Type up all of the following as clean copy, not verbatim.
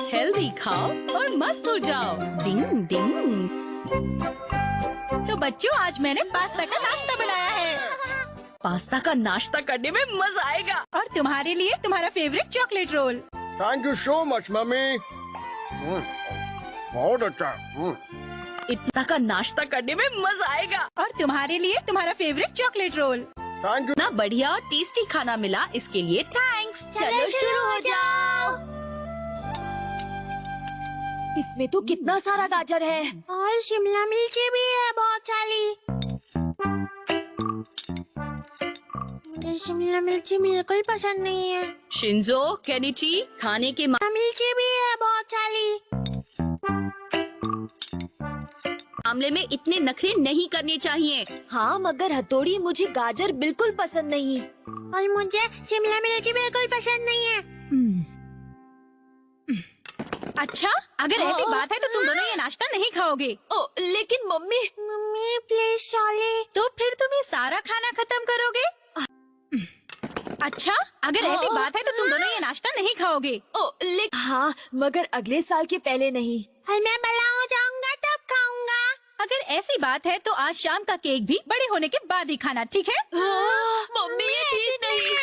Healthy खाओ और मस्त हो जाओ। डिंग डिंग। तो बच्चों, आज मैंने पास्ता का नाश्ता बनाया है। पास्ता का नाश्ता करने में मजा आएगा। और तुम्हारे लिए तुम्हारा favourite chocolate roll. Thank you so much mummy. बहुत अच्छा। इतना का नाश्ता करने में मजा आएगा। और तुम्हारे लिए तुम्हारा favourite chocolate roll. Thank you. ना बढ़िया और टेस्टी खाना मिला, इसके लिए थैंक्स। चलो शुरू हो जाओ। इसमें तो कितना सारा गाजर है और शिमला मिर्ची भी है बहुत सारी। मुझे शिमला मिर्ची बिल्कुल पसंद नहीं है। शिंजो, केनिची, खाने के मिर्ची भी है बहुत सारी। मामले में इतने नखरे नहीं करने चाहिए। हाँ, मगर हथौड़ी, मुझे गाजर बिल्कुल पसंद नहीं। और मुझे शिमला मिर्ची बिल्कुल पसंद नहीं है। अच्छा, अगर ऐसी बात है तो तुम दोनों ये नाश्ता नहीं खाओगे। ओ, लेकिन मम्मी। Mummy please sorry. तो फिर तुम ये सारा खाना खत्म करोगे? अच्छा, अगर ऐसी बात है तो तुम दोनों ये नाश्ता नहीं खाओगे। ओ, हाँ, मगर अगले साल के पहले नहीं। और मैं बड़ा हो जाऊंगा तब खाऊंगा। अगर ऐसी बात है तो आज शाम का केक भी बड़े होने के बाद ही खाना, ठीक है? मम्मी, ये ठीक नहीं।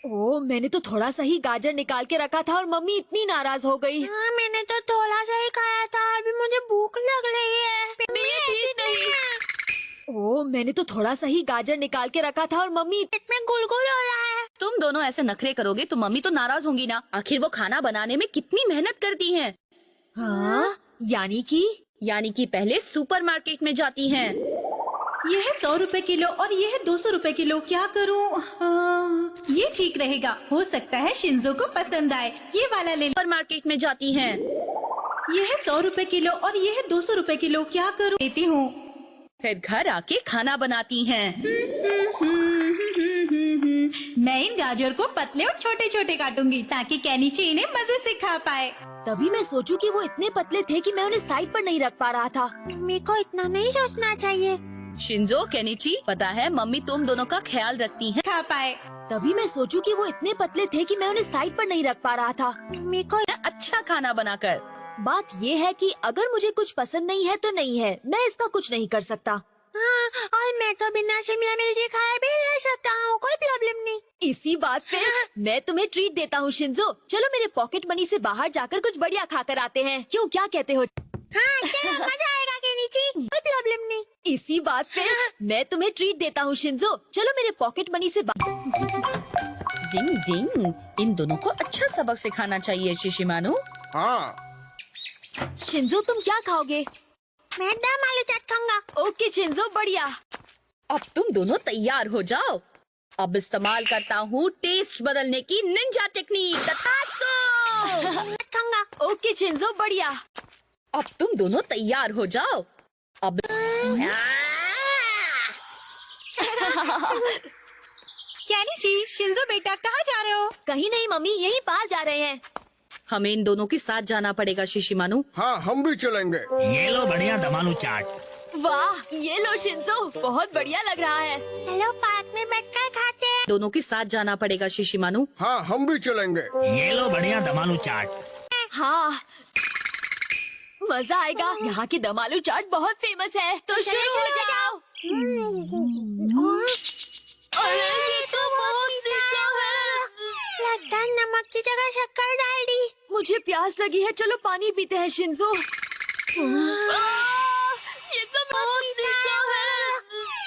ओ, मैंने तो थोड़ा सा ही गाजर निकाल के रखा था और मम्मी इतनी नाराज हो गई। हाँ, मैंने तो थोड़ा सा ही खाया था, अभी मुझे भूख लग रही है। ये ठीक नहीं। ओ, मैंने तो थोड़ा सा ही गाजर निकाल के रखा था और मम्मी इसमें गुलगुल हो रहा है। तुम दोनों ऐसे नखरे करोगे तो मम्मी तो नाराज होंगी ना। आखिर वो खाना बनाने में कितनी मेहनत करती हैं। हाँ, यानी कि पहले सुपरमार्केट में जाती हैं। ये है 100 रुपए किलो और ये है 200 रुपए किलो। क्या करूं? ये ठीक रहेगा, हो सकता है शिंजो को पसंद आए। ये वाला ले लो। सुपरमार्केट में जाती हैं। ये है 100 रुपए किलो और ये है 200 रुपए किलो। क्या करूं? लेती हूँ। फिर घर आके खाना बनाती हैं। मैं इन गाजर को पतले और छोटे छोटे काटूंगी ताकि केनिची इन्हें मजे से खा पाए। तभी मैं सोचूं कि वो इतने पतले थे कि मैं उन्हें साइड पर नहीं रख पा रहा था। मम्मी को इतना नहीं सोचना चाहिए। शिंजो, केनिची, पता है मम्मी तुम दोनों का ख्याल रखती हैं। खा पाए। तभी मैं सोचूं कि वो इतने पतले थे कि मैं उन्हें साइड पर नहीं रख पा रहा था। मम्मी को अच्छा खाना बनाकर। बात ये है कि अगर मुझे कुछ पसंद नहीं है तो नहीं है, मैं इसका कुछ नहीं कर सकता। हाँ, और मैं तो बिना शिमला मिर्ची खाए भी रह सकता हूँ, कोई प्रॉब्लम नहीं। इसी बात पे मैं तुम्हें ट्रीट देता हूँ शिंजो। चलो मेरे पॉकेट मनी से बाहर जाकर कुछ बढ़िया खाकर आते हैं। क्यों, क्या कहते हो? हाँ, चलो, मजा आएगा केनिची, कोई प्रॉब्लम नहीं। इसी बात पे मैं तुम्हें ट्रीट देता हूँ शिंजो। चलो मेरे पॉकेट मनी से डिंग डिंग। इन दोनों को अच्छा सबक सिखाना चाहिए शिशिमानु। हाँ। शिंजो, तुम क्या खाओगे? मैं दम आलू चाट खाऊंगा। ओके शिंजो, बढ़िया। अब तुम दोनों तैयार हो जाओ। अब इस्तेमाल करता हूँ टेस्ट बदलने की निंजा टेक्निक। तथास्तु। खाऊंगा। ओके शिंजो, बढ़िया। अब तुम दोनों तैयार हो जाओ। अब केनिची, शिंजो बेटा कहाँ जा रहे हो? कहीं नहीं मम्मी, यहीं पार जा रहे हैं। हमें इन दोनों के साथ जाना पड़ेगा शिशिमानु। हाँ, हम भी चलेंगे। ये लो बढ़िया दमालू चाट। वाह, ये लो शिंजो, बहुत बढ़िया लग रहा है। चलो पार्क में बैठकर खाते हैं। दोनों के साथ जाना पड़ेगा शिशिमानु। हाँ, हम भी चलेंगे। ये लो बढ़िया दमालू चाट। हाँ, मजा आएगा। यहाँ की दम आलू चाट बहुत फेमस है। तो शुरू हो जाओ। अरे, ये तो बहुत मीठा है। लगता है नमक की जगह शक्कर डाल दी। मुझे प्यास लगी है, चलो पानी पीते हैं शिंजो। ये तो बहुत मीठा है।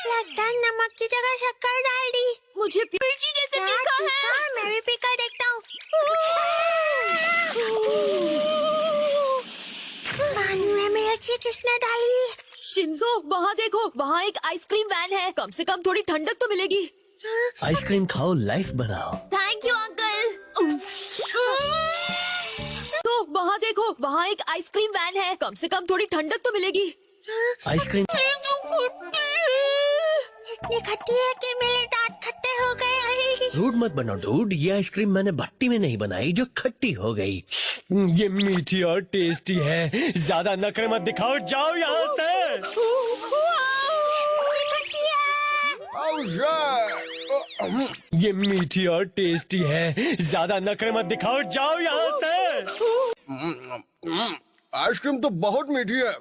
लगता है नमक की जगह शक्कर डाल दी। मुझे मिर्ची जैसे तीखा है। मैं भी पीकर देखता हूँ। पानी में मिर्ची किसने डाली? शिंजो, वहाँ देखो, वहाँ एक आइसक्रीम वैन है। कम से कम थोड़ी ठंडक तो मिलेगी। आइसक्रीम खाओ, लाइफ बनाओ। Thank you uncle. तो वहाँ देखो, वहाँ एक आइसक्रीम वैन है। कम से कम थोड़ी ठंडक तो मिलेगी। आइसक्रीम इतनी खट्टी है कि मेरे दांत खट्टे हो गए। रूड मत बनो डूड, ये आइसक्रीम मैंने भट्टी में नहीं बनाई जो खट्टी हो गई। ये मीठी और टेस्टी है। ज्यादा नखरे मत दिखाओ, जाओ यहाँ से। ये मीठी और टेस्टी है। ज्यादा नखरे मत दिखाओ, जाओ यहाँ से। आइसक्रीम तो बहुत मीठी है।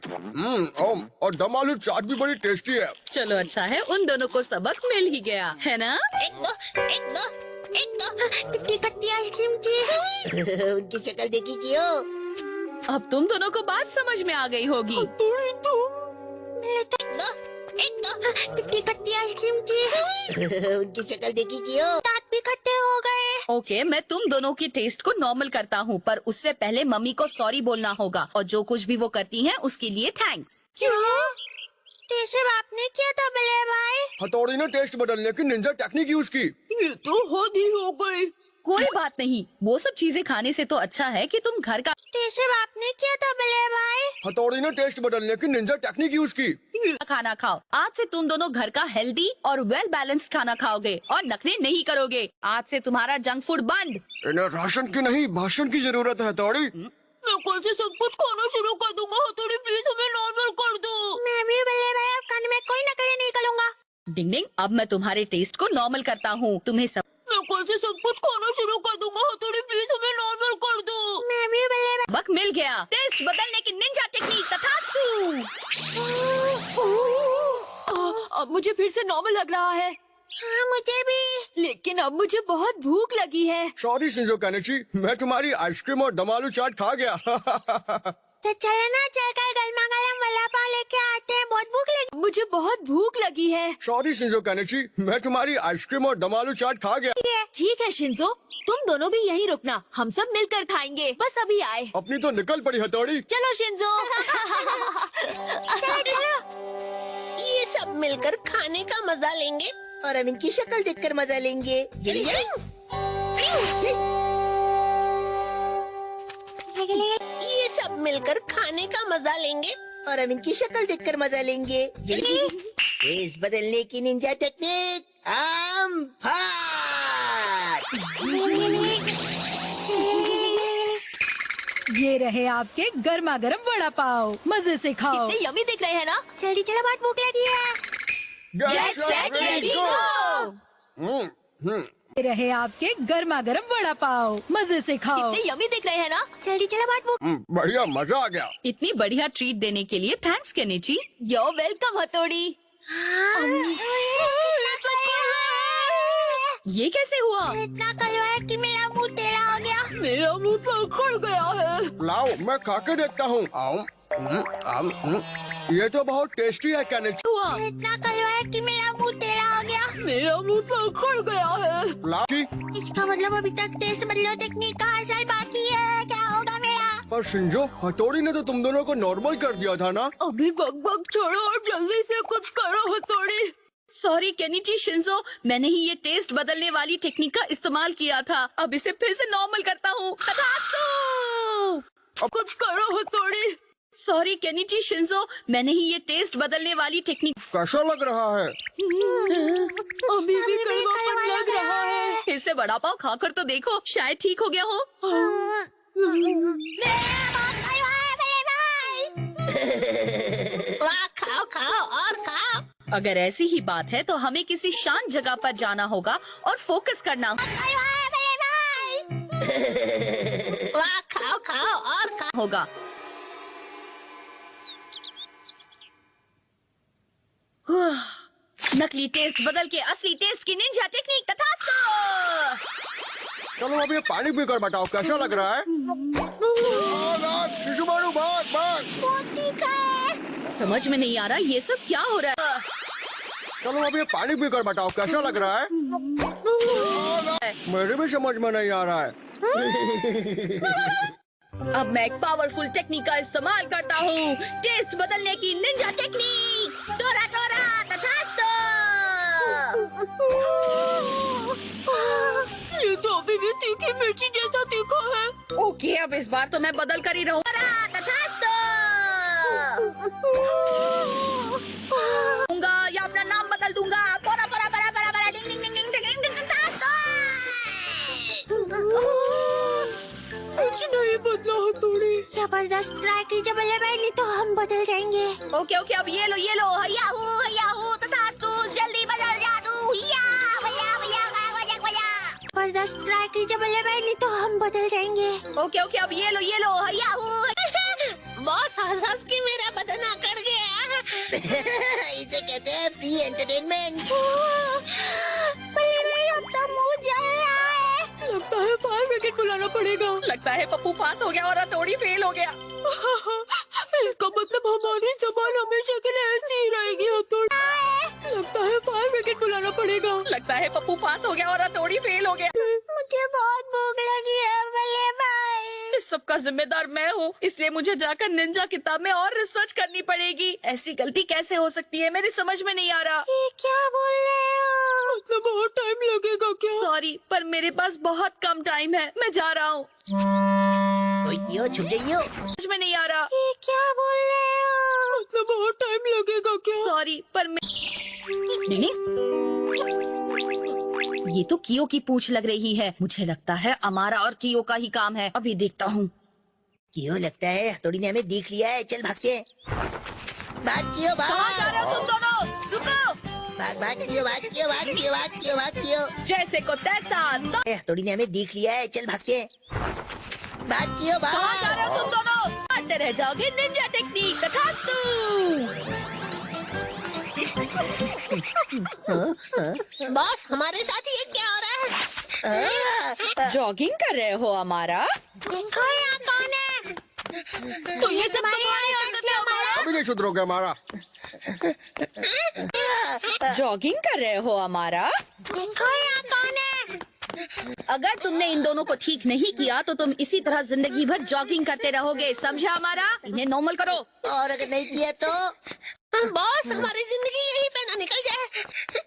और दम आलू चाट भी बड़ी टेस्टी है। चलो अच्छा है, उन दोनों को सबक मिल ही गया है ना। कितनी खट्टी आइसक्रीम थी। उनकी शक्ल देखी क्यों? अब तुम दोनों को बात समझ में आ गई होगी। कितनी खट्टी आइसक्रीम थी। उनकी शक्ल देखी क्यों? दांत भी खट्टे हो गए। ओके, मैं तुम दोनों के टेस्ट को नॉर्मल करता हूँ, पर उससे पहले मम्मी को सॉरी बोलना होगा, और जो कुछ भी वो करती हैं उसके लिए थैंक्स। क्यों? टेस्ट आपने किया था बड़े भाई। हथौड़ी ने टेस्ट बदलने की निंजा टेक्निक यूज की। ये तो हद ही हो गई। कोई बात नहीं, वो सब चीजें खाने से तो अच्छा है कि तुम घर का टेस्ट आपने किया था बड़े भाई। हथौड़ी ने टेस्ट बदलने की निंजा टेक्निक यूज की। खाना खाओ। आज से तुम दोनों घर का हेल्दी और वेल बैलेंस्ड खाना खाओगे और नखरे नहीं करोगे। आज से तुम्हारा जंक फूड बंद। इन्हें राशन की नहीं भाषण की जरूरत है हथौड़ी। मैं कल से सब कुछ खाना शुरू कर दूंगा। हथौड़ी प्लीज हमें नॉर्मल कर दो। मैं भी बड़े भाई अब खाने में कोई नखरे नहीं करूँगा। डिंग डिंग, अब मैं तुम्हारे टेस्ट को नॉर्मल करता हूँ। तुम्हें सब मैं कल से सब कुछ खाना शुरू कर दूंगा। हथौड़ी प्लीज हमें नॉर्मल कर दो। मैं भी बड़े भाई। सबक मिल गया। टेस्ट बदलने की निंजा टेक्निक तथास्तु। अब मुझे फिर से नॉर्मल लग रहा है, हाँ मुझे भी। लेकिन अब मुझे बहुत भूख लगी है। सॉरी शिंजो कानेची, मैं तुम्हारी आइसक्रीम और दम आलू चाट खा गया। तो चलो ना चलकर गर्मा गर्म वड़ा पाव लेके आते हैं, बहुत भूख लगी। मुझे बहुत भूख लगी है। सॉरी शिंजो कानेची, मैं तुम्हारी आइसक्रीम और दम आलू चाट खा गया। ठीक है शिंजो, तुम दोनों भी यहीं रुकना, हम सब मिलकर खाएंगे। बस अभी आए। अपनी तो निकल पड़ी हथौड़ी। चलो शिंजो। चलो चलो। ये सब मिलकर खाने का मजा लेंगे और हम इनकी शक्ल देखकर मजा लेंगे। ये सब मिलकर खाने का मजा लेंगे और हम इनकी शक्ल देखकर मजा लेंगे। टेस्ट बदलने की निंजा टेक्निक आम फाट। ये रहे आपके गर्मा गर्म वड़ा पाव, मजे से खाओ। कितने यमी दिख रहे हैं ना। जल्दी चलो, बहुत भूख लगी है। Get set, ready, go! ये रहे आपके गर्मा गर्म वड़ा पाव, मजे से खाओ। कितने यमी दिख रहे हैं ना। जल्दी चलो, बहुत भूख। बढ़िया, मजा आ गया। इतनी बढ़िया ट्रीट देने के लिए थैंक्स केनिची। यो वेलकम हथौड़ी। ये कैसे हुआ? इतना कड़वा है कि मेरा मुंह टेढ़ा हो गया। मेरा मुंह पकड़ गया है। लाओ, मैं खा के देखता हूँ। ये तो बहुत टेस्टी है कानेची। हुआ? इतना कड़वा है कि मेरा मुंह टेढ़ा हो गया। मेरा मुंह पकड़ गया है। लाओ जी। इसका मतलब अभी तक टेस्ट बदलो टेक्निक का असर बाकी है। क्या होगा मेरा? पर शिंजो, हथौड़ी ने तो तुम दोनों को नॉर्मल कर दिया था ना। अभी बक छोड़ो और जल्दी से कुछ करो हथौड़ी। सॉरी केनिची शिंजो, मैंने ही ये टेस्ट बदलने वाली टेक्निक का इस्तेमाल किया था। अब इसे फिर से नॉर्मल करता हूँ। कुछ करो हथौड़ी। सॉरी केनिची शिंजो, मैंने ही ये टेस्ट बदलने वाली टेक्निक। कैसा लग रहा है? अभी भी कड़वापन लग रहा है। फिर से वड़ा पाव खाकर तो देखो, शायद ठीक हो गया हो। वाह, खाओ खाओ और खाओ। अगर ऐसी ही बात है तो हमें किसी शांत जगह पर जाना होगा और फोकस करना वाह, खाओ खाओ और खाओ। होगा। नकली टेस्ट बदल के असली टेस्ट की निंजा टेक्निक तथास्तु। चलो अब ये पानी पीकर बताओ कैसा लग रहा है। शिशुमारू भाग भाग। बहुत तीखा है। समझ में नहीं आ रहा ये सब क्या हो रहा है। चलो अब ये पानी पीकर बताओ कैसा लग रहा है। मेरे भी समझ में नहीं आ रहा है। अब मैं एक पावरफुल टेक्निक का इस्तेमाल करता हूँ। टेस्ट बदलने की निंजा टेक्निक। टोरा टोरा तथास्तु। ये तो अभी भी तीखी मिर्ची जैसा तीखा है। ओके, अब इस बार तो मैं बदल कर ही रहूँ। या अपना नाम बदल दूंगा। पोरा पोरा बरा बरा बरा डिंग डिंग डिंग डिंग डिंग डिंग कुछ नहीं बदला हथौड़ी। जबरदस्त ट्राई कीजिए बल्ले भाई, नहीं तो हम बदल जाएंगे। ओके ओके, अब ये लो हैया हूँ तथास्तु। जल्दी बदल जादू। या भैया भैया भैया भैया। जबरदस्त ट्राई कीजिए बल्ले भाई, नहीं तो हम बदल जाएंगे। ओके ओके, अब ये लो हैया। बॉस हंस हंस के मेरा बदन अकड़ गया। इसे कहते हैं फ्री एंटरटेनमेंट। बल्ले भाई अब तो मुँह जल रहा है। लगता है फायर ब्रिगेड बुलाना पड़ेगा। लगता है पप्पू पास हो गया और हथौड़ी फेल हो गया। इसका मतलब हमारी जबान हमेशा के लिए ऐसी ही रहेगी। हथौड़ी, लगता है फायर ब्रिगेड बुलाना पड़ेगा। लगता है पप्पू पास हो गया और हथौड़ी फेल हो गया। मुझे बहुत भूख लगी है बल्ले भाई। इस सब का जिम्मेदार मैं हूँ, इसलिए मुझे जाकर निंजा किताब में और रिसर्च करनी पड़ेगी। ऐसी गलती कैसे हो सकती है, मेरी समझ में नहीं आ रहा। ये क्या बोल रहे हो? मतलब बहुत टाइम लगेगा क्या? सॉरी, पर मेरे पास बहुत कम टाइम है, मैं जा रहा हूँ। क्यों छुप जाइयो? समझ में नहीं आ रहा। ये क्या बोल रहे हो? मतलब बहुत टाइम लगेगा क्या? सॉरी, पर मैं नहीं, ये तो कियो की पूंछ लग रही है। मुझे लगता है अमारा और कियो का ही काम है। अभी देखता हूँ। क्यों लगता है हथौड़ी ने हमें देख लिया है। चल भागते हैं। भाग क्यों कहाँ जा भाग। रहे हो तुम दोनों? रुको। भाग भाग क्यों भाग क्यों भाग क्यों भाग क्यों भाग क्यों। जैसे को तैसा। हथौड़ी ने हमें देख लिया है। चल भागते हैं। भाग क्यों कहाँ जा रहे भाग। हो तुम दोनों? आते रह जाओगे। निंजा टेक्निक तथास्तु। बॉस हमारे साथ ये क्या हो रहा है? जॉगिंग कर रहे हो हमारा? देखो यहाँ कौन है? तो ये सब तुम्हारी हरकत है हमारा। अभी नहीं सुधरोगे हमारा। जॉगिंग कर रहे हो हमारा? देखो यहाँ कौन है? अगर तुमने इन दोनों को ठीक नहीं किया तो तुम इसी तरह जिंदगी भर जॉगिंग करते रहोगे, समझा हमारा? इन्हें नॉर्मल करो। और अगर नहीं किया तो? बॉस हमारी जिंदगी यही पे ना निकल जाए।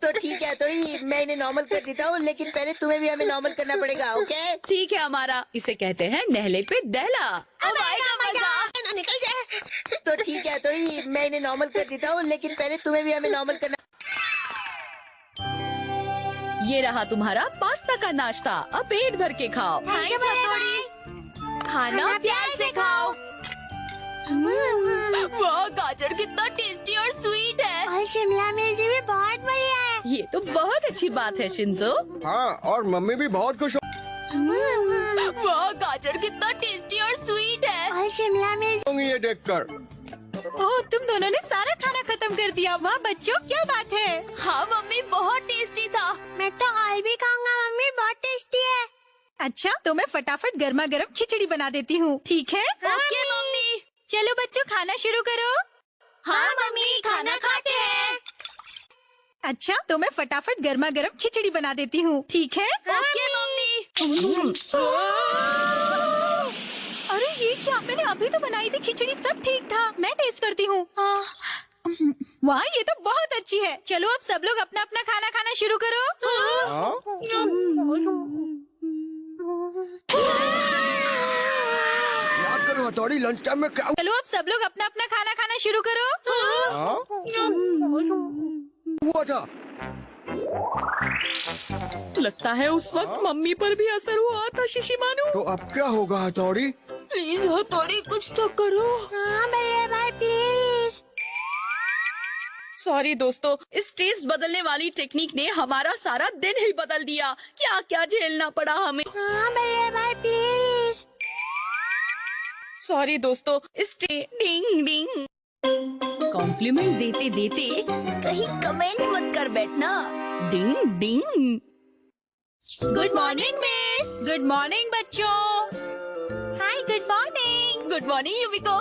तो ठीक है थोड़ी मैं इन्हें नॉर्मल कर देता हूँ, लेकिन पहले तुम्हें भी हमें नॉर्मल करना पड़ेगा। ओके ठीक है हमारा। इसे कहते हैं नहले पे दहला। अब आएगा मजा। ना निकल जाए। तो ठीक है थोड़ी मैं इन्हें नॉर्मल कर देता हूँ, लेकिन पहले तुम्हें भी हमें नॉर्मल करना। ये रहा तुम्हारा पास्ता का नाश्ता, अब पेट भर के खाओ। थैंक्स हथौड़ी। खाना प्यार से खाओ। वाह, गाजर कितना टेस्टी और स्वीट है। और शिमला मिर्च भी बहुत बढ़िया है। ये तो बहुत अच्छी बात है शिंजो। हाँ, और मम्मी भी बहुत खुश वाह, गाजर कितना टेस्टी और स्वीट है। और शिमला मिर्च। होंगी ये देखकर। ओह, तुम दोनों ने सारा खाना खत्म कर दिया। वाह बच्चों, क्या बात है। हाँ मम्मी, बहुत टेस्टी था। मैं तो और भी खाऊंगा मम्मी, बहुत टेस्टी है। अच्छा, तो मैं फटाफट गर्मा गर्म खिचड़ी बना देती हूँ, ठीक है? Okay mummy. चलो बच्चों, खाना शुरू करो। हाँ मम्मी, खाना खाते हैं। अच्छा, तो मैं फटाफट गर्मा गर्म खिचड़ी बना देती हूँ, ठीक है? Okay mummy. अरे ये क्या, मैंने अभी तो बनाई थी खिचड़ी, सब ठीक था। मैं टेस्ट करती हूँ। वाह, ये तो बहुत अच्छी है। चलो अब सब लोग अपना अपना खाना खाना शुरू करो। हाँ? याद करो हथौड़ी, लंच टाइम में क्या चलो अब सब लोग अपना अपना खाना खाना शुरू करो। हाँ? हुआ था? लगता है उस वक्त मम्मी पर भी असर हुआ था शिशिमानु। तो अब क्या होगा हथौड़ी? प्लीज हथौड़ी, कुछ तो करो। हाँ भैया भाई प्लीज। सॉरी दोस्तों, इस टेस्ट बदलने वाली टेक्निक ने हमारा सारा दिन ही बदल दिया। क्या क्या झेलना पड़ा हमें। हाँ भैया भाई प्लीज। सॉरी दोस्तों, इस डिंग डिंग कॉम्प्लीमेंट देते देते कहीं कमेंट मत कर बैठना। डिंग डिंग। Good morning miss. Good morning बच्चों। Hi, good morning. Good morning Yumiko.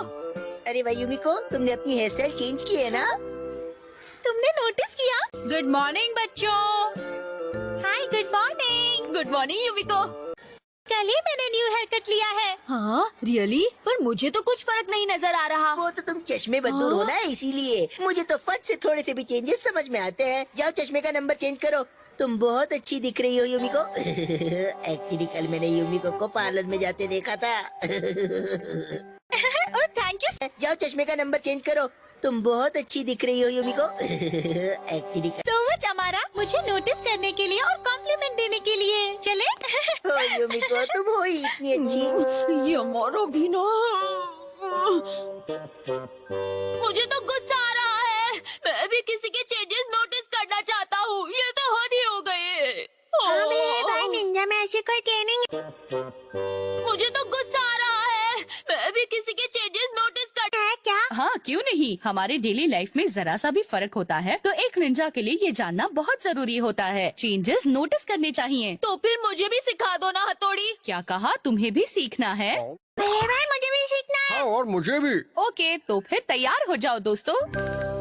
अरे भाई युमिको, तुमने अपनी हेयर स्टाइल चेंज की है ना? तुमने नोटिस किया? गुड मॉर्निंग बच्चों। Hi, good morning. Good morning Yumiko. कल ही मैंने न्यू हेयर कट लिया है। हाँ रियली? पर मुझे तो कुछ फर्क नहीं नजर आ रहा। वो तो तुम चश्मे बदूर हो ना, इसीलिए। मुझे तो फट से थोड़े से भी चेंजेस समझ में आते हैं। जाओ चश्मे का नंबर चेंज करो। तुम बहुत अच्छी दिख रही हो युमिको। एक्चुअली कल मैंने युमिको को पार्लर में जाते देखा था। Oh thank you. जाओ चश्मे का नंबर चेंज करो। तुम बहुत अच्छी दिख रही हो युमिको। एक्चुअली सो मच अमारा, मुझे नोटिस करने के लिए और कॉम्प्लीमेंट देने के लिए। चले? युमिको, तुम हो ही इतनी अच्छी। ये हमारा भी ना। मुझे तो गुस्सा आ रहा है। मैं भी किसी के चेंजेस नोटिस करना चाहता हूँ। ये तो हद ही हो गई। हाँ भैया भाई, निंजा इंडिया में ऐसी कोई ट्रेनिंग मुझे तो गुस्सा आ रहा है। मैं भी किसी के चेंजेस नोटिस कर है क्या? हाँ क्यों नहीं, हमारे डेली लाइफ में जरा सा भी फर्क होता है तो एक निंजा के लिए ये जानना बहुत जरूरी होता है। चेंजेस नोटिस करने चाहिए। तो फिर मुझे भी सिखा दो ना हथौड़ी। क्या कहा, तुम्हें भी सीखना है? बल्ले भाई मुझे भी सीखना है। हाँ और मुझे भी। ओके तो फिर तैयार हो जाओ दोस्तों।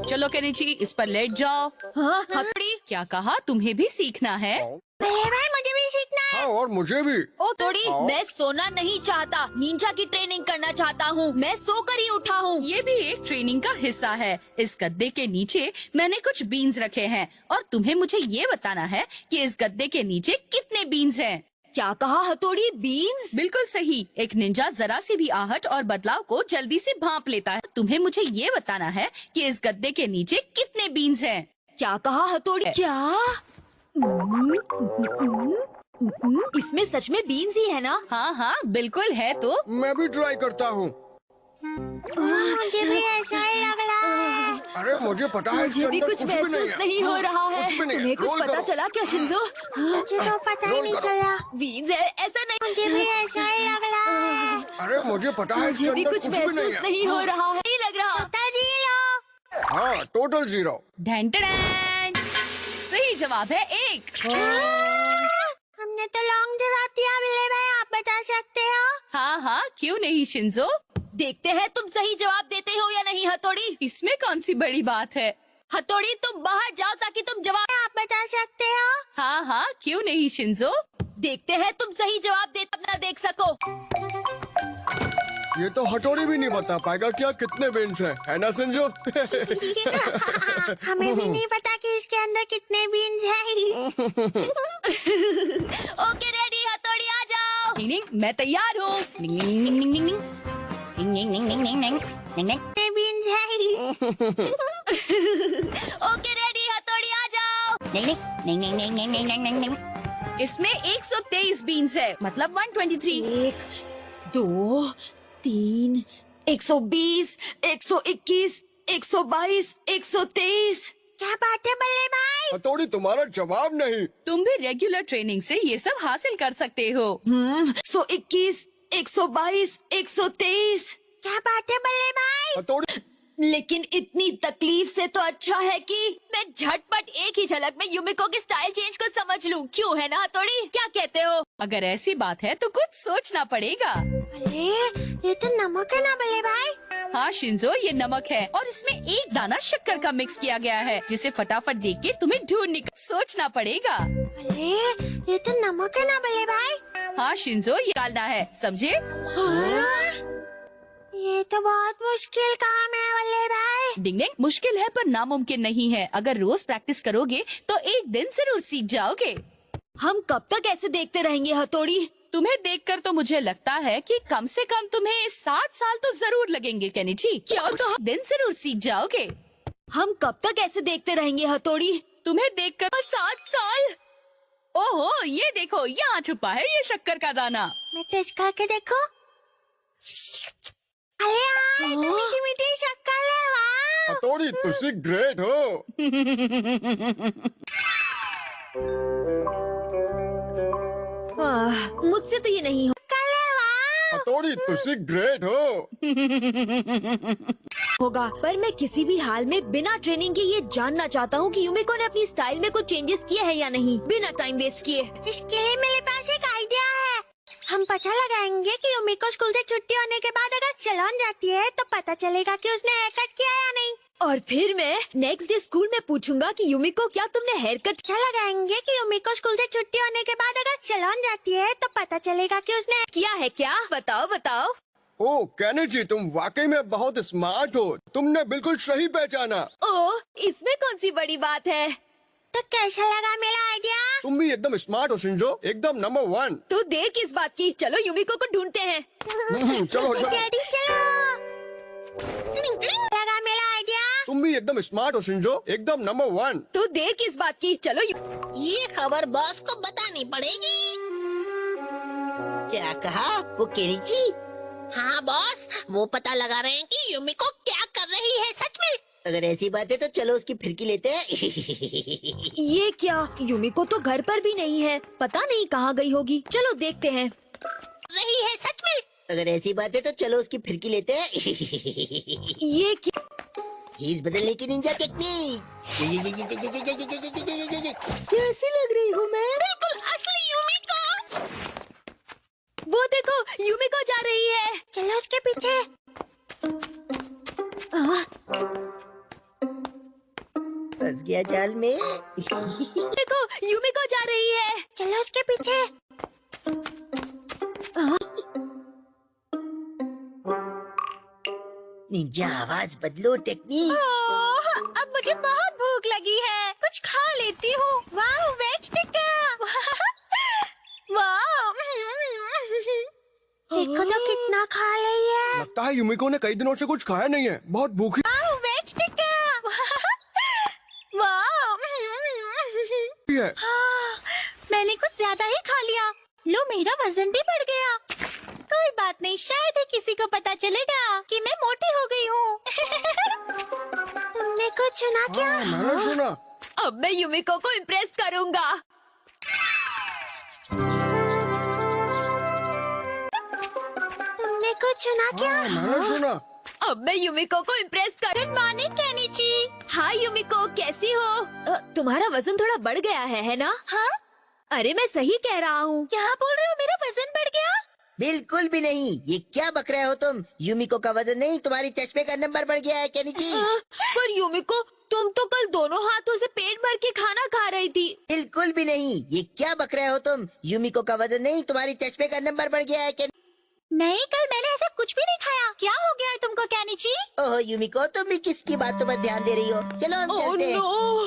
चलो केनिची इस पर लेट जाओ। हाँ हथौड़ी। क्या कहा, तुम्हें भी सीखना है? बल्ले भाई मुझे भी सीखना है। हाँ और मुझे भी। हथौड़ी मैं सोना नहीं चाहता, निंजा की ट्रेनिंग करना चाहता हूँ। मैं सोकर ही उठा हूँ। ये भी एक ट्रेनिंग का हिस्सा है। इस गद्दे के नीचे मैंने कुछ बीन्स रखे हैं और तुम्हें मुझे ये बताना है कि इस गद्दे के नीचे कितने बीन्स हैं। क्या कहा हथौड़ी, बीन्स? बिल्कुल सही। एक निंजा जरा सी भी आहट और बदलाव को जल्दी से भांप लेता है। तुम्हें मुझे ये बताना है कि इस गद्दे के नीचे कितने बीन्स हैं। क्या कहा हथौड़ी? क्या इसमें सच में बीन्स ही है ना? हाँ हाँ बिल्कुल है। तो मैं भी ट्राई करता हूँ। मुझे भी ऐसा ही लग रहा है। अरे मुझे पता है मुझे भी कुछ महसूस नहीं हो रहा है। कुछ भी नहीं है। तुम्हें कुछ रोल पता करो। चला क्या शिंजो? मुझे तो पता ही रोल नहीं करो। चला। बीन्स है ऐसा नहीं। मुझे भी ऐसा ही लग रहा है। अरे मुझे पता है मुझे भी कुछ महसूस नहीं हो रहा है। नहीं लग रहा। पता जीरो। हाँ टोटल 0। ढैन टैन। सही जवाब है 1। हमने तो लॉन्ग जवाब दिया। बल्ले भाई आप बता सकते हो? हाँ हाँ क्यों नहीं शिंजो। देखते हैं तुम सही जवाब देते हो या नहीं हथौड़ी। इसमें कौन सी बड़ी बात है। हथौड़ी तुम बाहर जाओ ताकि तुम जवाब। आप बता सकते हो? हाँ हाँ क्यों नहीं शिंजो। देखते हैं तुम सही जवाब देते अपना देख सको। ये तो हथौड़ी भी नहीं बता पाएगा क्या कितने बेंच है ना संजो? हमें भी नहीं पता कि इसके अंदर कितने बीन्स हैं। ओके रेडी हथौड़ी आ जाओ। निंग निंग मैं तैयार हूँ। निंग निंग निंग निंग निंग निंग। कितने बीन्स हैं? ओके रेडी हथौड़ी आ जाओ। इसमें 123 बीन्स है, मतलब 123। 1 2 3 120 121 122 123। क्या बात है बल्ले भाई? हथौड़ी तुम्हारा जवाब नहीं। तुम भी रेगुलर ट्रेनिंग से ये सब हासिल कर सकते हो। 121 122 123। क्या बात है बल्ले भाई? हथौड़ी लेकिन इतनी तकलीफ से तो अच्छा है कि मैं झटपट एक ही झलक में युमिको के स्टाइल चेंज को समझ लूं। क्यों है ना हथौड़ी, क्या कहते हो? अगर ऐसी बात है तो कुछ सोचना पड़ेगा। अरे ये तो नमक है ना बल्ले भाई? हाँ शिंजो ये नमक है और इसमें एक दाना शक्कर का मिक्स किया गया है जिसे फटाफट देख के तुम्हें ढूंढ निकल सोचना पड़ेगा। अरे ये तो नमक है ना बल्ले भाई? हाँ शिंजो ये डालना है, समझे? हाँ? ये तो बहुत मुश्किल काम है बल्ले भाई। डिंग डिंग मुश्किल है पर नामुमकिन नहीं है। अगर रोज प्रैक्टिस करोगे तो एक दिन जरूर सीख जाओगे। हम कब तक ऐसे देखते रहेंगे हथौड़ी? तुम्हें देखकर तो मुझे लगता है कि कम से कम तुम्हें 60 साल तो जरूर लगेंगे केनिची। क्या कहा? दिन जरूर सीख जाओगे। हम कब तक ऐसे देखते रहेंगे हथौड़ी? तुम्हें देखकर 7 साल। ओहो ये देखो यहाँ छुपा है ये शक्कर का दाना। मैं टेस्ट करके देखो। अरे यार इतनी मीठी मीठी शक्कर है। वाह! हथौड़ी तुसी ग्रेट हो। मुझसे तो ये नहीं हथौड़ी तुसी ग्रेट होगा, पर मैं किसी भी हाल में बिना ट्रेनिंग के ये जानना चाहता हूँ कि युमिको ने अपनी स्टाइल में कुछ चेंजेस किए हैं या नहीं, बिना टाइम वेस्ट किए। इसके लिए मेरे पास एक आइडिया है। हम पता लगाएंगे कि युमिको स्कूल से छुट्टी होने के बाद अगर सैलून जाती है तो पता चलेगा कि उसने हेयर कट किया या नहीं। और फिर मैं नेक्स्ट डे स्कूल में पूछूंगा कि युमिको क्या तुमने हेयर कट पता लगाएंगे कि युमिको स्कूल से छुट्टी होने के बाद अगर सैलून जाती है तो पता चलेगा कि उसने किया है क्या? बताओ बताओ। ओ केनिची तुम वाकई में बहुत स्मार्ट हो। तुमने बिल्कुल सही पहचाना। ओ इसमें कौन सी बड़ी बात है? तो कैसा लगा मेरा आइडिया? तुम भी एकदम स्मार्ट हो शिंजो, एकदम नंबर 1। तो देर किस बात की, चलो युमिको को ढूंढते हैं। चलो चलो। जल्दी चलो। लगा मेरा आइडिया? तुम भी एकदम स्मार्ट हो शिंजो, एकदम नंबर 1। तो देर किस बात की, चलो ये खबर बॉस को बतानी पड़ेगी। क्या कहा वो केनिची? हाँ बॉस, वो पता लगा रहे हैं कि युमिको क्या कर रही है सच में। अगर ऐसी बात है तो चलो उसकी फिरकी लेते हैं। ये क्या, यूमिको तो घर पर भी नहीं है, पता नहीं कहाँ गई होगी। चलो देखते हैं। वही है सच में। अगर ऐसी बात है तो चलो उसकी फिरकी लेते हैं। ये क्या? फेस बदलने की निंजा टेक्निक। कैसी लग रही हूँ मैं? बिल्कुल असली यूमिको। वो देखो, यूमिको जा रही है। चलो उसके पीछे। फंस गया जाल में। देखो, यूमिको जा रही है। चलो उसके पीछे। निंजा आवाज बदलो टेक्निक। ओह, अब मुझे बहुत भूख लगी है, कुछ खा लेती हूँ। वाह, वेज टिक्का। वाह। देखो तो कितना खा रही है। लगता है यूमिको ने कई दिनों से कुछ खाया नहीं है, बहुत भूखी वाह, वेज टिक्का। वाह। है। मैंने कुछ ज्यादा ही खा लिया। लो, मेरा वजन भी बढ़ गया। कोई बात नहीं, शायद ही किसी को पता चलेगा कि मैं मोटी हो गई हूँ। तुमने कुछ सुना क्या? हाँ, मैंने सुना। अब मैं यूमिको को इम्प्रेस करूँगा। तुमने कुछ सुना क्या? हाँ, मैंने सुना। अब मैं यूमिको को इम्प्रेस कर। Good morning Kenichi. Hi Yumiko, कैसी हो? तुम्हारा वजन थोड़ा बढ़ गया है ना? हाँ, अरे मैं सही कह रहा हूँ। क्या बोल रहे हो? मेरा वजन बढ़ गया? बिल्कुल भी नहीं, ये क्या बक रहे हो तुम? यूमिको का वजन नहीं, तुम्हारी चश्मे का नंबर बढ़ गया है केनिची। पर यूमिको, तुम तो कल दोनों हाथों से पेट भर के खाना खा रही थी। बिल्कुल भी नहीं, ये क्या बक रहे हो तुम? यूमिको का वजन नहीं, तुम्हारी चश्मे का नंबर बढ़ गया है। नहीं, कल मैंने ऐसा कुछ भी नहीं खाया। क्या हो गया है तुमको केनिची? ओह यूमिको, तुम भी किसकी बातों पर ध्यान दे रही हो? चलो हम ओह चलते हैं। हाँ?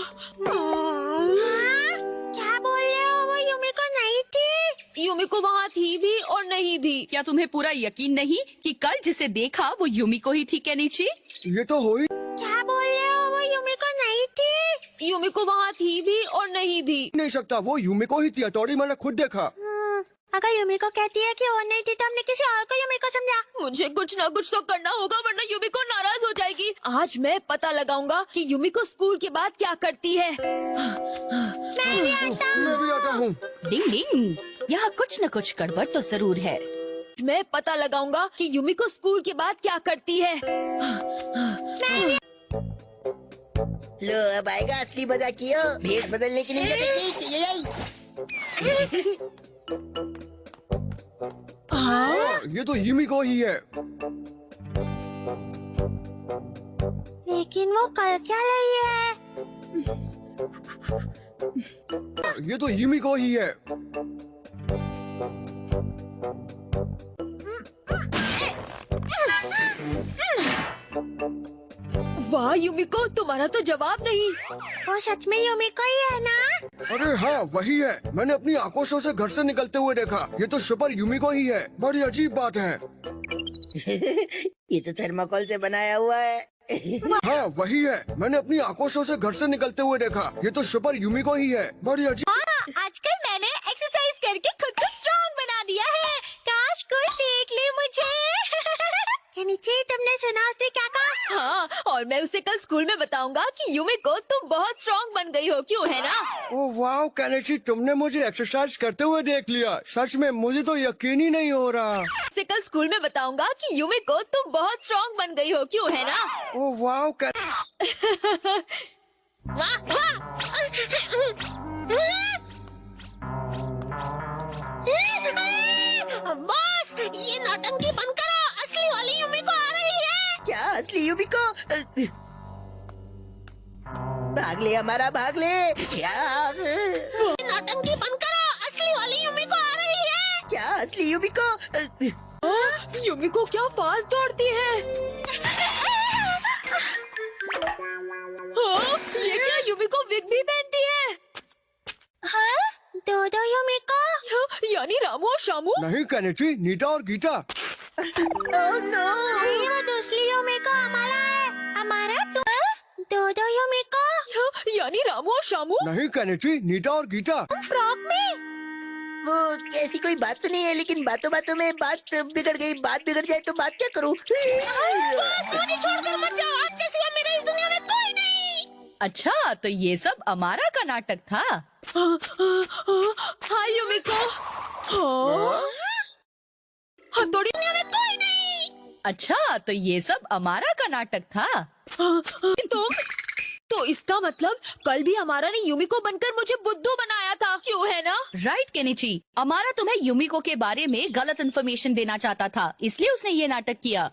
क्या बोल रहे हो? वो यूमिको नहीं थी। यूमिको वहाँ थी भी और नहीं भी। क्या तुम्हें पूरा यकीन नहीं कि कल जिसे देखा वो यूमिको ही थी केनिची? ये तो हो ही क्या बोल रहे हो? वो यूमिको नहीं थी। यूमिको वहाँ थी भी और नहीं भी। नहीं सकता, वो यूमिको ही थी। हथौड़ी मैंने खुद देखा। अगर यूमिको कहती है कि वो नहीं थी तो हमने किसी और को यूमिको समझा। मुझे कुछ ना कुछ तो करना होगा, वरना यूमिको नाराज हो जाएगी। आज मैं पता लगाऊंगा कि यूमिको स्कूल के बाद क्या करती है। मैं भी आता हूँ। मैं भी आता हूँ। डिंग डिंग, यहाँ कुछ न कुछ गड़बड़ तो जरूर है। मैं पता लगाऊंगा कि यूमिको स्कूल के बाद क्या करती है। लो, अब आएगा असली मजा कियो। भेष बदलने की निंजा टेक्निक। हाँ, ये तो यूमिको ही है। लेकिन वो कर क्या रही है? ये तो यूमिको ही है। वाह यूमिको, तुम्हारा तो जवाब नहीं। वो सच में यूमिको ही है ना? अरे हाँ, वही है। मैंने अपनी आंखों से उसे घर से निकलते हुए देखा। ये तो सुपर यूमिको ही है। बड़ी अजीब बात है। ये तो थर्माकोल से बनाया हुआ है। हाँ, वही है। मैंने अपनी आंखों से उसे घर से निकलते हुए देखा। ये तो सुपर यूमिको ही है। बड़ी अजीब। हाँ, आजकल मैंने एक्सरसाइज करके खुद को स्ट्रॉन्ग बना दिया है। काश कोई देख ले मुझे। केनिची, तुमने सुना उसने क्या कहा? हाँ, और मैं उसे कल स्कूल में बताऊंगा कि यूमिको तुम बहुत स्ट्रॉन्ग बन गई हो, क्यों है ना? ओह वाह केनिची, तुमने मुझे एक्सरसाइज करते हुए देख लिया। सच में मुझे तो यकीन ही नहीं हो रहा। उसे कल स्कूल में बताऊंगा कि यूमिको तुम बहुत स्ट्रॉन्ग बन गई हो, क्यों है ना? ओह वाह वाह वाह। बॉस, ये नौटंकी बंद करो। असली वाली यूमिको आ रही है। क्या असली यूमिको? भाग ले हमारा, भाग ले। नौटंकी बंद करो। असली वाली यूमिको आ रही है। क्या असली यूमिको? यूमिको क्या फास्ट दौड़ती है। हाँ, ये क्या, यूमिको विग भी पहनती है? हाँ? दो यूमिको? यानी रामू और शामू? नहीं केनिची, नीता और गीता। Oh no! नहीं, वो दूसरी यूमिको हमारा है। हमारा दो यूमिको? यानी रामू और शामू? नहीं केनिची, नीता और गीता। फ्रॉक में? वो ऐसी कोई बात तो नहीं है, लेकिन बातों बातों में बात बिगड़ गई। बात बिगड़ जाए तो बात क्या करूं? बॉस, मुझे छोड़कर मत जाओ। आपके सिवा मेरा इस दुनिया में अच्छा, तो ये सब अमारा का नाटक था। हाय युमिको। हथौड़ी दुनिया में कोई नहीं। अच्छा, तो ये सब अमारा का नाटक था। तुम तो इसका मतलब कल भी हमारा ने युमिको बनकर मुझे बुद्धू बनाया था, क्यों है ना? राइट केनिची, अमारा तुम्हें युमिको के बारे में गलत इन्फॉर्मेशन देना चाहता था, इसलिए उसने ये नाटक किया।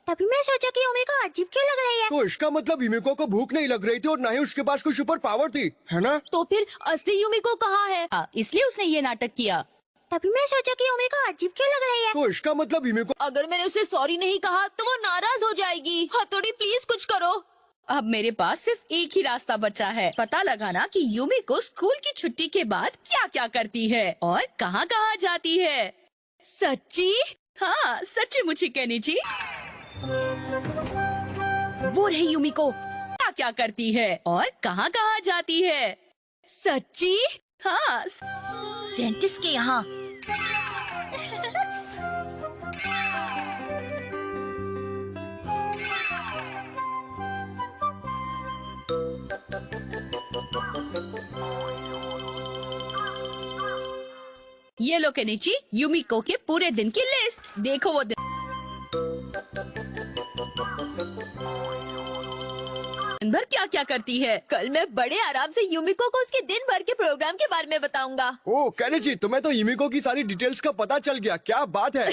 तभी मैं सोचा कि युमिको अजीब क्यों लग रही है। तो इसका मतलब युमिको को भूख नहीं लग रही थी और ना ही उसके पास कोई सुपर पावर थी, है ना? तो फिर असली युमिको कहाँ है? इसलिए उसने ये नाटक किया। तभी मैं सोचा कि युमिको अजीब क्यों लग रही है। तो इसका मतलब युमिको अगर मैंने उसे सॉरी नहीं कहा तो वो नाराज हो जाएगी। हथौड़ी प्लीज कुछ करो। अब मेरे पास सिर्फ एक ही रास्ता बचा है, पता लगाना कि युमिको स्कूल की छुट्टी के बाद क्या क्या करती है और कहाँ कहाँ जाती है। सच्ची? हाँ, सच्ची मुझे केनिची। वो रही युमिको, क्या क्या करती है और कहाँ कहाँ जाती है। सच्ची? हाँ, डेंटिस्ट के यहाँ। ये लो केनिची, युमिको के पूरे दिन की लिस्ट। देखो वो दिन भर क्या क्या करती है। कल मैं बड़े आराम से युमिको को उसके दिन भर के प्रोग्राम के बारे में बताऊंगा। ओ केनिची, तुम्हें तो युमिको की सारी डिटेल्स का पता चल गया, क्या बात है।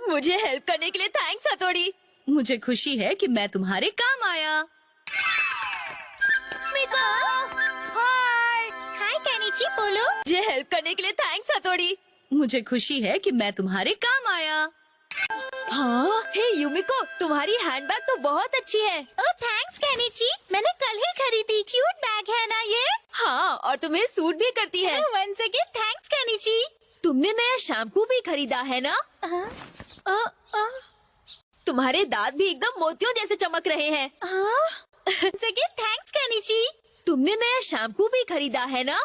मुझे हेल्प करने के लिए थैंक्स हथौड़ी। मुझे खुशी है कि मैं तुम्हारे काम आया। युमिको, हाय। हाय केनिची, बोलो। मुझे हेल्प करने के लिए थैंक्स हथौड़ी। मुझे खुशी है कि मैं तुम्हारे काम आया। हाँ, हे युमिको, तुम्हारी हैंडबैग तो बहुत अच्छी है। ओह थैंक्स केनिची, मैंने कल ही खरीदी। क्यूट बैग है ना ये? हाँ, और तुम्हें सूट भी करती है। Once again thanks Kenichi. तुमने नया शैम्पू भी खरीदा है ना? तुम्हारे दांत भी एकदम मोतियों जैसे चमक रहे हैं। Once again thanks Kenichi. तुमने नया शैम्पू भी खरीदा है ना?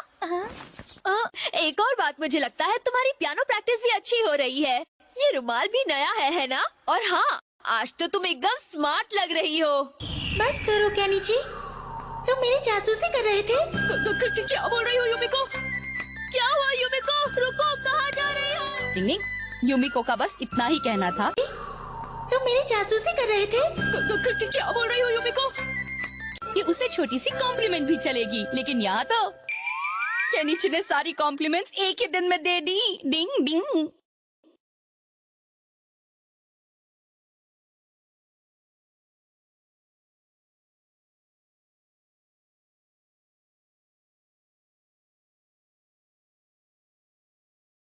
एक और बात, मुझे लगता है तुम्हारी पियानो प्रैक्टिस भी अच्छी हो रही है। ये रुमाल भी नया है ना? और हाँ, आज तो तुम एकदम स्मार्ट लग रही हो। बस करो केनिची, तुम मेरी जासूसी कर रहे थे। क्या बोल रही हो युमिको? क्या हुआ युमिको? रुको, कहाँ जा रही हो? टिंग टिंग, युमिको का बस इतना ही कहना था। तुम मेरी जासूसी कर रहे थे। क्या बोल रही हो युमिको? कि उसे छोटी सी कॉम्प्लीमेंट भी चलेगी, लेकिन यहाँ तो केनिची ने सारी कॉम्प्लीमेंट्स एक ही दिन में दे दी। डिंग डिंग।